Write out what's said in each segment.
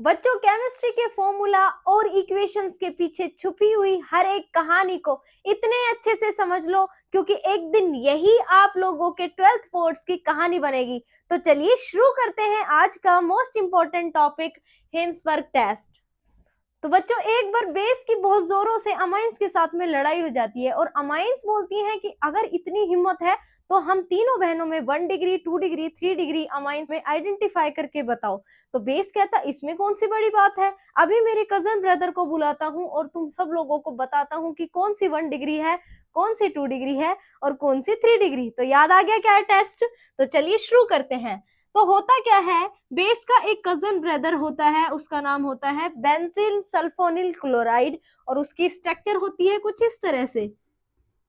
बच्चों, केमिस्ट्री के फॉर्मूला और इक्वेशंस के पीछे छुपी हुई हर एक कहानी को इतने अच्छे से समझ लो, क्योंकि एक दिन यही आप लोगों के 12th बोर्ड्स की कहानी बनेगी। तो चलिए शुरू करते हैं आज का most important topic, Hinsberg test. तो बच्चों, एक बार बेस की बहुत जोरों से अमाइंस के साथ में लड़ाई हो जाती है और अमाइंस बोलती हैं कि अगर इतनी हिम्मत है तो हम तीनों बहनों में 1 डिग्री, 2 डिग्री, 3 डिग्री अमाइंस में आइडेंटिफाई करके बताओ। तो बेस कहता इसमें कौन सी बड़ी बात है, अभी मेरे कजन ब्रदर को बुलाता हूँ और तुम सब लोगों को बताता हूँ कि कौन सी 1 डिग्री है, कौन सी 2 डिग्री है और कौन सी 3 डिग्री। तो याद आ गया क्या है टेस्ट। तो चलिए शुरू करते हैं। तो होता क्या है, बेस का एक कजन ब्रदर होता है, उसका नाम होता है बेंजीन सल्फोनिल क्लोराइड और उसकी स्ट्रक्चर होती है कुछ इस तरह से।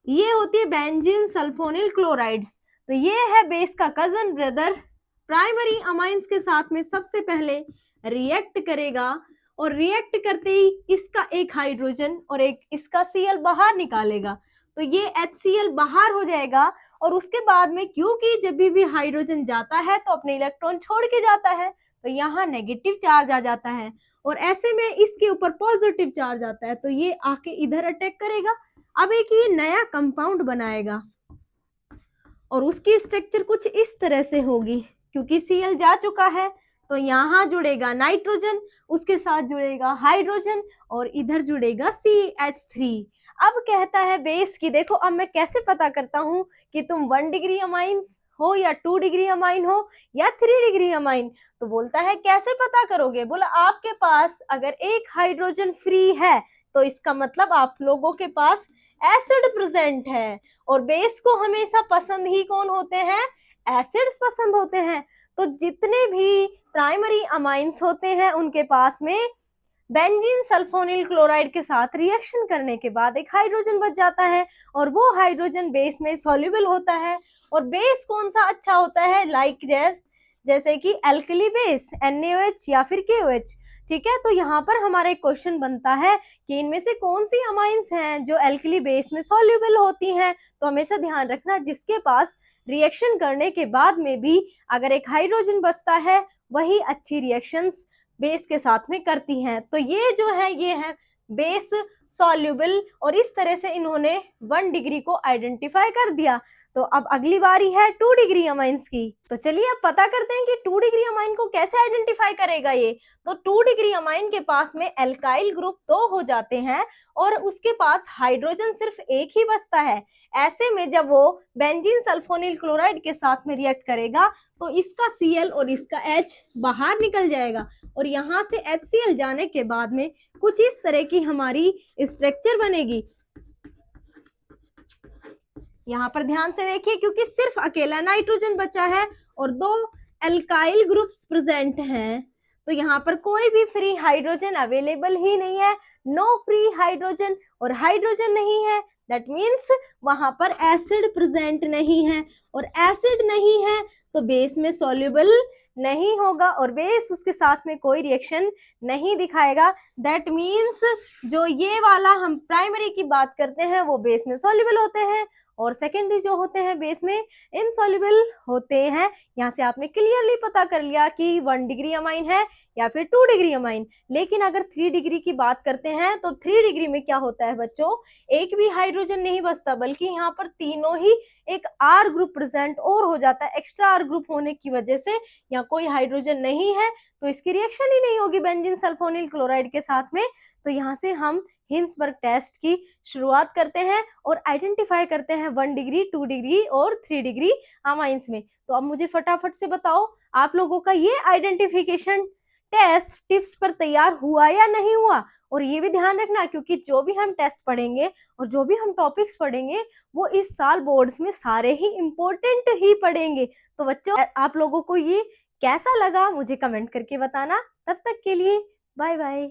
ये होती है बेंजीन सल्फोनिल क्लोराइड्स। तो ये है बेस का कजन ब्रदर। प्राइमरी अमाइंस के साथ में सबसे पहले रिएक्ट करेगा और रिएक्ट करते ही इसका एक हाइड्रोजन और एक इसका Cl बाहर निकालेगा। तो ये HCl बाहर हो जाएगा और उसके बाद में क्योंकि जब भी हाइड्रोजन जाता है तो अपने इलेक्ट्रॉन छोड़ के जाता है, तो यहाँ नेगेटिव चार्ज आ जाता है और ऐसे में इसके ऊपर पॉजिटिव चार्ज आता है, तो ये आके इधर अटैक करेगा। अब एक ये नया कंपाउंड बनाएगा और उसकी स्ट्रक्चर कुछ इस तरह से होगी। क्योंकि Cl जा चुका है तो यहाँ जुड़ेगा नाइट्रोजन, उसके साथ जुड़ेगा हाइड्रोजन और इधर जुड़ेगा CH3। अब कहता है बेस की देखो, अब मैं कैसे पता करता हूँ कि तुम 1 डिग्री अमाइंस हो या 2 डिग्री अमाइन हो या 3 डिग्री अमाइन। तो बोलता है कैसे पता करोगे। बोला आपके पास अगर एक हाइड्रोजन फ्री है तो इसका मतलब आप लोगों के पास एसिड प्रेजेंट है और बेस को हमेशा पसंद ही कौन होते हैं, एसिड्स पसंद होते हैं। तो जितने भी प्राइमरी अमाइंस होते हैं उनके पास में बेंजीन सल्फोनिल क्लोराइड के साथ रिएक्शन करने के बाद एक हाइड्रोजन बच जाता है और वो हाइड्रोजन बेस में सॉल्युबल होता है। और बेस कौन सा अच्छा होता है, लाइक जैसे कि एल्कली बेस NaOH या फिर KOH। ठीक है, तो यहाँ पर हमारा एक क्वेश्चन बनता है कि इनमें से कौन सी अमाइंस हैं जो एल्कली बेस में सॉल्युबल होती हैं। तो हमेशा ध्यान रखना जिसके पास रिएक्शन करने के बाद में भी अगर एक हाइड्रोजन बचता है वही अच्छी रिएक्शंस बेस के साथ में करती हैं। तो ये जो है ये है बेस सॉल्युबल और इस तरह से इन्होंने 1 डिग्री को आइडेंटिफाई कर दिया। तो अब अगली बारी है 2 डिग्री अमाइंस की। तो चलिए अब पता करते हैं कि 2 डिग्री अमाइन को कैसे आइडेंटिफाई करेगा ये। तो 2 डिग्री अमाइन के पास में एल्काइल ग्रुप 2 हो जाते हैं और उसके पास हाइड्रोजन सिर्फ एक ही बचता है। ऐसे में जब वो बेंजीन सल्फोनिल क्लोराइड के साथ में रिएक्ट करेगा तो इसका Cl और इसका H बाहर निकल जाएगा और यहाँ से HCl जाने के बाद में कुछ इस तरह की हमारी स्ट्रक्चर बनेगी। यहाँ पर ध्यान से देखिए, क्योंकि सिर्फ अकेला नाइट्रोजन बचा है और 2 एल्काइल ग्रुप्स प्रेजेंट हैं, तो यहाँ पर कोई भी फ्री हाइड्रोजन अवेलेबल ही नहीं है। नो फ्री हाइड्रोजन और हाइड्रोजन नहीं है, दैट मीन्स वहां पर एसिड प्रेजेंट नहीं है और एसिड नहीं है तो बेस में सॉल्युबल नहीं होगा और बेस उसके साथ में कोई रिएक्शन नहीं दिखाएगा। दैट मीन्स जो ये वाला हम प्राइमरी की बात करते हैं वो बेस में सॉल्युबल होते हैं और सेकेंडरी जो होते हैं बेस में इनसॉल्युबल होते हैं। यहाँ से आपने क्लियरली पता कर लिया कि 1 डिग्री अमाइन है या फिर 2 डिग्री अमाइन। लेकिन अगर 3 डिग्री की बात करते हैं तो 3 डिग्री में क्या होता है बच्चों, एक भी हाइड्रोजन नहीं बचता बल्कि यहाँ पर तीनों ही एक R ग्रुप प्रेजेंट और हो जाता है। एक्स्ट्रा R ग्रुप होने की वजह से यहाँ कोई हाइड्रोजन नहीं है तो इसकी रिएक्शन ही नहीं होगी बेंजीन सल्फोनिल क्लोराइड के साथ में। तो यहाँ से हम हिंसबर्ग टेस्ट की शुरुआत करते हैं और आइडेंटिफाई करते हैं 1 डिग्री, 2 डिग्री और 3 डिग्री अमाइंस में। तो अब मुझे फटाफट से बताओ आप लोगों का ये आइडेंटिफिकेशन टेस्ट टिप्स पर तैयार हुआ या नहीं हुआ। और ये भी ध्यान रखना, क्योंकि जो भी हम टेस्ट पढ़ेंगे और जो भी हम टॉपिक्स पढ़ेंगे वो इस साल बोर्ड्स में सारे ही इम्पोर्टेंट ही पढ़ेंगे। तो बच्चों, आप लोगों को ये कैसा लगा मुझे कमेंट करके बताना। तब तक के लिए बाय बाय।